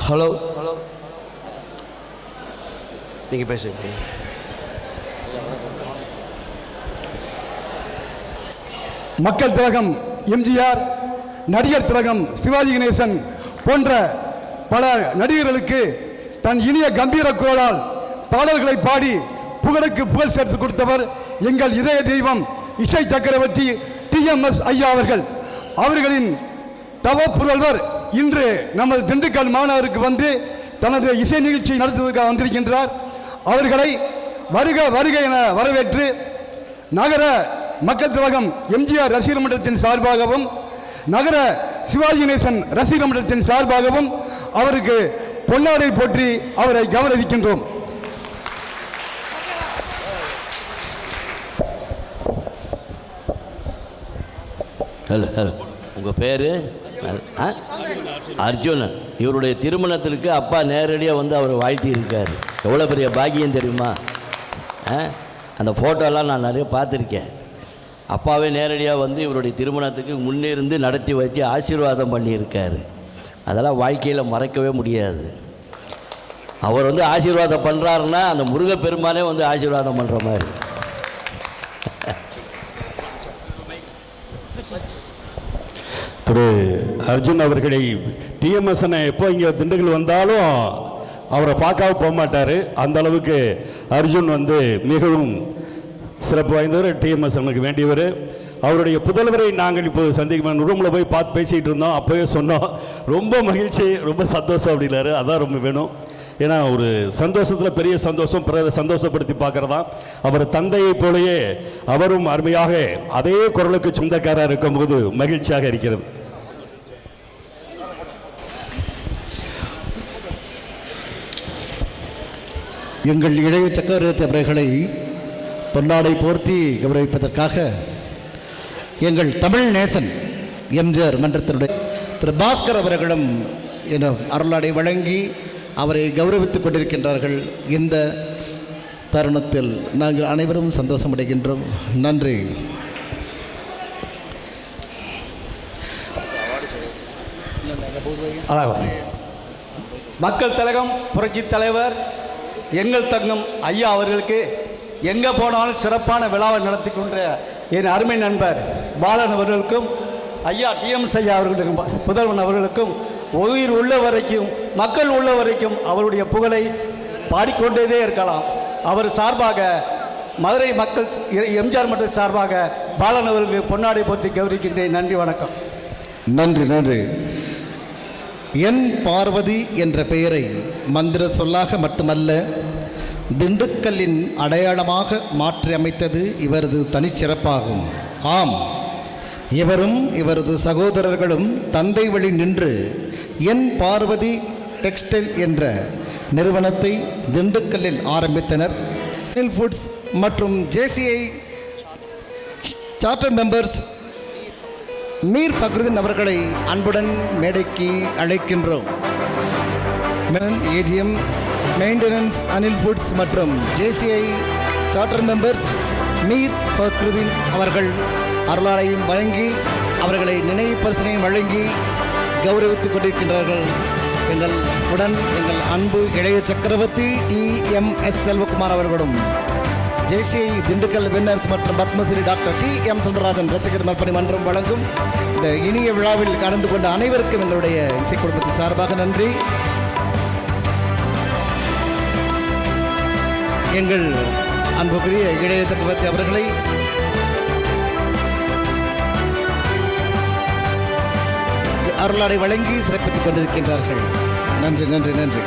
Hello நீங்கள் பேசுங்க. மக்கள் திலகம் எம்ஜிஆர், நடிகர் திலகம் சிவாஜி கணேசன் போன்ற பல நடிகர்களுக்கு தன் இனிய கம்பீர குரலால் பாடல்களை பாடி புகழுக்கு புகழ் சேர்த்து கொடுத்தவர் எங்கள் இதய தெய்வம் இசை சக்கரவர்த்தி TMS ஐயா அவர்கள். அவர்களின் தவ புதல்வர் இன்று நமது திண்டுக்கல் மாநகருக்கு வந்து தனது இசை நிகழ்ச்சி நடத்துவதற்காக வந்திருக்கின்றார். அவர்களை வருக வருக என வரவேற்று நகர மக்கள் திலகம் எம்ஜிஆர் ரசிகர் மன்றத்தின் சார்பாகவும் நகர சிவாஜி கணேசன் ரசிகர் மன்றத்தின் சார்பாகவும் அவருக்கு பொன்னாடை போற்றி அவரை கௌரவிக்கின்றோம். ஹலோ ஹலோ, உங்கள் பேர் அர்ஜுனன். இவருடைய திருமணத்திற்கு அப்பா நேரடியாக வந்து அவர் வாழ்த்தி இருக்கார். எவ்வளோ பெரிய பாக்கியம் தெரியுமா? அந்த ஃபோட்டோலாம் நான் நிறைய பார்த்துருக்கேன். அப்பாவே நேரடியாக வந்து இவருடைய திருமணத்துக்கு முன்னிருந்து நடத்தி வச்சு ஆசீர்வாதம் பண்ணியிருக்கார். அதெல்லாம் வாழ்க்கையில் மறக்கவே முடியாது. அவர் வந்து ஆசீர்வாதம் பண்ணுறாருன்னா அந்த முருகப்பெருமானே வந்து ஆசீர்வாதம் பண்ணுற மாதிரி. திரு அர்ஜுன் அவர்களை TMS எப்போ இங்கே திண்டுக்கல் வந்தாலும் அவரை பார்க்காம போக மாட்டார். அந்த அளவுக்கு அர்ஜுன் வந்து மிகவும் சிறப்பு வாய்ந்தவர். TMS வேண்டியவர். அவருடைய புதல்வரை நாங்கள் இப்போது சந்திக்க ரூமில் போய் பார்த்து பேசிகிட்டு இருந்தோம். அப்போவே சொன்னோம், ரொம்ப மகிழ்ச்சி, ரொம்ப சந்தோஷம் அப்படின்னாரு. அதான் ரொம்ப வேணும். ஏன்னா ஒரு சந்தோஷத்தில் பெரிய சந்தோஷம் பிறரை சந்தோஷப்படுத்தி பார்க்குறதான். அவர் தந்தையை போலயே அவரும் அருமையாக அதே குரலுக்கு சொந்தக்காரர் இருக்கும்போது மகிழ்ச்சியாக இருக்கிறது. எங்கள் இளைய சக்கரவர்த்தி அவர்களை பொன்னாடை போர்த்தி கௌரவிப்பதற்காக எங்கள் தமிழ் நேசன் எம்ஜிஆர் மன்றத்தினுடைய திரு பாஸ்கர் அவர்களும் அருளாடை வழங்கி அவரை கௌரவித்துக் கொண்டிருக்கின்றார்கள். இந்த தருணத்தில் நாங்கள் அனைவரும் சந்தோஷம் அடைகின்றோம். நன்றி. மக்கள் திலகம் புரட்சி தலைவர் எங்கள் தங்கம் ஐயா அவர்களுக்கு எங்கே போனாலும் சிறப்பான விழாவை நடத்தி கொண்ட என் அருமை நண்பர் பாலன் அவர்களுக்கும் ஐயா TMS ஐயா அவர்களுக்கும் புதல்வன் அவர்களுக்கும் உயிர் உள்ள வரைக்கும் மக்கள் உள்ள வரைக்கும் அவருடைய புகழை பாடிக்கொண்டே இருக்கலாம். அவர் சார்பாக மதுரை மக்கள் எம்ஜிஆர் மன்ற சார்பாக பாலன் அவர்களுக்கு பொன்னாடை போற்றி கௌரவிக்கின்றேன். நன்றி, வணக்கம். நன்றி நன்றி. என் பார்வதி என்ற பெயரை மந்திர சொல்லாக மட்டுமல்ல திண்டுக்கல்லின் அடையாளமாக மாற்றி அமைத்தது இவரது தனிச்சிறப்பாகும். ஆம், இவரும் இவரது சகோதரர்களும் தந்தை வழி நின்று என் பார்வதி டெக்ஸ்டைல் என்ற நிறுவனத்தை திண்டுக்கல்லில் ஆரம்பித்தனர். ஃபுட்ஸ் மற்றும் JCI charter members Mir Fakhruddin அவர்களை அன்புடன் மேடைக்கு அழைக்கின்றோம். AGM மெயின்டெனன்ஸ் அனில் ஃபுட்ஸ் மற்றும் JCI charter members Mir Fakhruddin அவர்கள் அருளாடையும் வழங்கி அவர்களை நினைவு பரிசனையும் வழங்கி கௌரவித்துக் கொண்டிருக்கின்றார்கள். எங்கள் அன்பு இளைய சக்கரவர்த்தி TMS செல்வகுமார் அவர்களும் JCI திண்டுக்கல் வின்னர்ஸ் மற்றும் பத்மஸ்ரீ டாக்டர் TM சுந்தரராஜன் ரசிகர் நற்பணி மன்றம் வழங்கும் இந்த இனிய விழாவில் கலந்து கொண்ட அனைவருக்கும் எங்களுடைய இசை குடும்பத்தின் சார்பாக நன்றி. எங்கள் அன்புக்குரிய இளைய சக்கரவர்த்தி அவர்களை அருளாடை வழங்கி சிறப்பித்துக் கொண்டிருக்கின்றார்கள். நன்றி நன்றி நன்றி.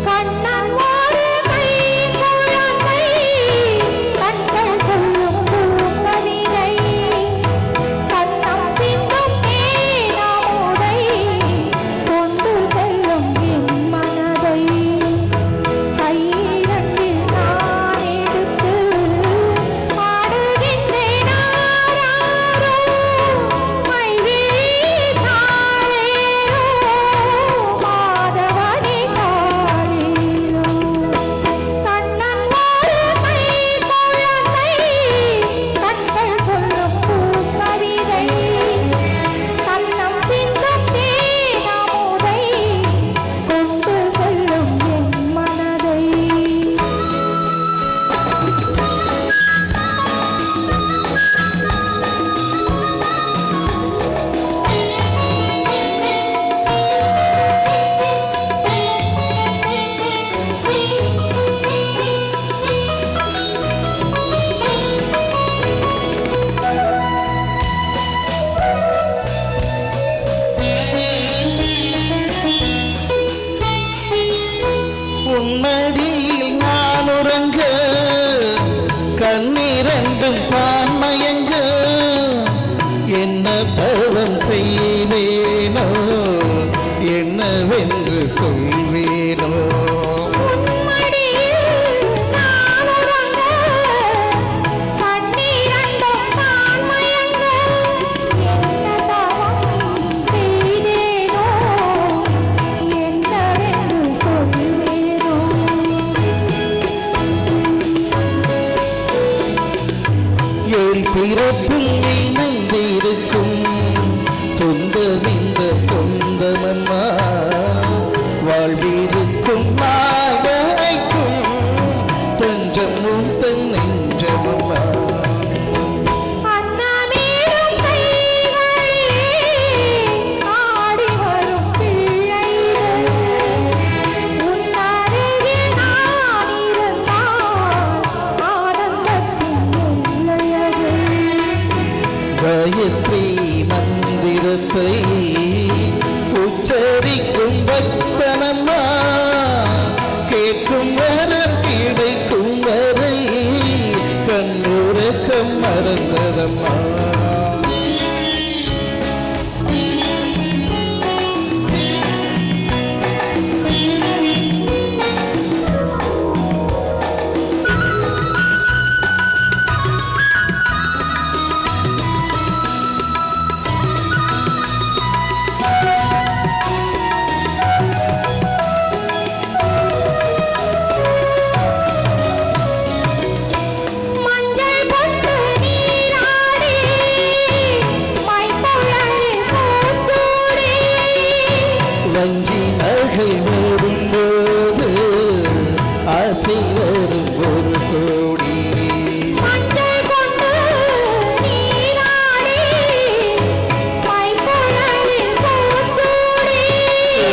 கண்ணன் ஒரு கை குழந்தை கண்ணீரண்டும் பான்மயங்க என்ன தவம் செய்வேனோ என்னவென்று சொல்வேனோ பிறப்பும் இணைந்திருக்கும் சொந்தம் இந்த சொந்தமம்மா வாழ்விருக்கும் நாளைக்கும் கொஞ்சமும் தன் நெஞ்சமம்மா காயத்ரி மந்திரத்தை உச்சரிக்கும் பக்தனம்மா கேட்கும் வரம் கிடைக்கும் வரை கண்ணுறக்கம் மறந்ததம்மா வஞ்சி நகை மூடும்போது ஆசை வரும் ஒரு கோடி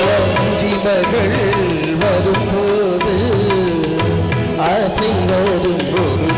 வஞ்சி மகள் வரும்போது ஆசை வரும் ஒரு